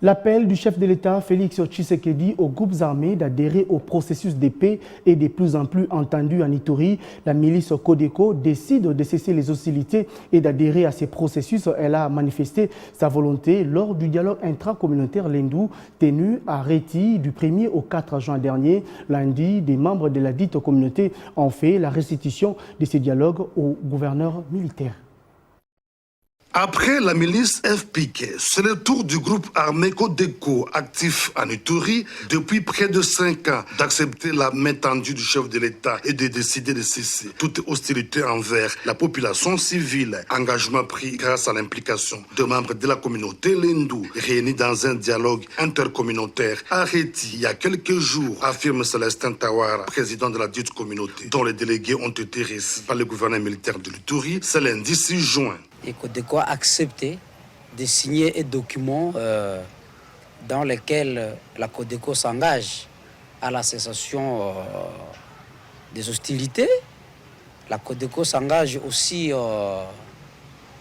L'appel du chef de l'État, Félix Tshisekedi, aux groupes armés d'adhérer au processus de paix est de plus en plus entendu en Ituri. La milice Codeco décide de cesser les hostilités et d'adhérer à ces processus. Elle a manifesté sa volonté lors du dialogue intracommunautaire Lendou tenu à Réti du 1er au 4 juin dernier. Lundi, des membres de la dite communauté ont fait la restitution de ces dialogues au gouverneur militaire. Après la milice FPK, c'est le tour du groupe armé Codeco, actif en Ituri depuis près de 5 ans, d'accepter la main tendue du chef de l'État et de décider de cesser toute hostilité envers la population civile. Engagement pris grâce à l'implication de membres de la communauté Lendou, réunis dans un dialogue intercommunautaire arrêté il y a quelques jours, affirme Célestin Tawara, président de la dite communauté, dont les délégués ont été reçus par le gouverneur militaire de l'Ituri. C'est lundi 6 juin. Et Codeco a accepté de signer un document dans lequel la Codeco s'engage à la cessation des hostilités. La Codeco s'engage aussi à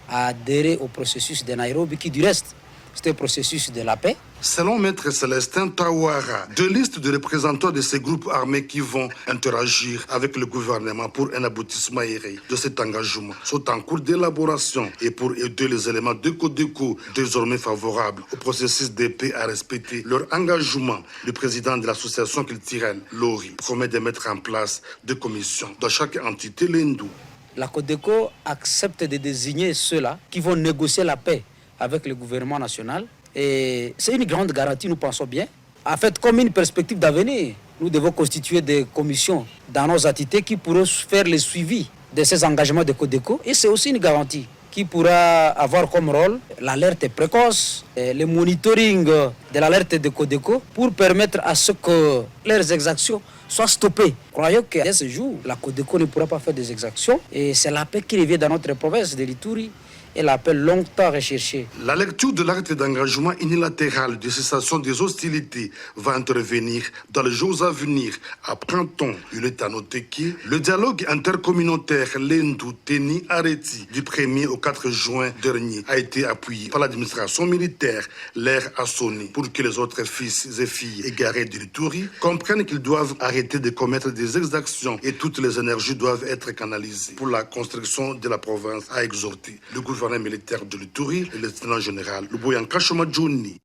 adhérer au processus de Nairobi, qui du reste, c'est un processus de la paix. Selon Maître Célestin Tawara, deux listes de représentants de ces groupes armés qui vont interagir avec le gouvernement pour un aboutissement aéré de cet engagement sont en cours d'élaboration et pour aider les éléments de Codeco désormais favorables au processus de paix à respecter leur engagement. Le président de l'association culturelle, Lori, promet de mettre en place des commissions dans chaque entité Lendou. La Codeco accepte de désigner ceux-là qui vont négocier la paix avec le gouvernement national. Et c'est une grande garantie, nous pensons bien. En fait, comme une perspective d'avenir, nous devons constituer des commissions dans nos entités qui pourront faire le suivi de ces engagements de Codeco. Et c'est aussi une garantie qui pourra avoir comme rôle l'alerte précoce, le monitoring de l'alerte de Codeco pour permettre à ce que leurs exactions soient stoppées. Croyons qu'à ce jour, la Codeco ne pourra pas faire des exactions et c'est la paix qui revient dans notre province de l'Ituri. Et l'appel longtemps recherché. La lecture de l'acte d'engagement unilatéral de cessation des hostilités va intervenir dans les jours à venir. Apprend-on, il est à noter que le dialogue intercommunautaire Lendou Teni Areti du 1er au 4 juin dernier a été appuyé par l'administration militaire. L'air a sonné pour que les autres fils et filles égarés de l'Ituri comprennent qu'ils doivent arrêter de commettre des exactions et toutes les énergies doivent être canalisées pour la construction de la province, a exhorté le gouverneur militaire de l'Ituri, le lieutenant général Luboyanka Shoma Jouni.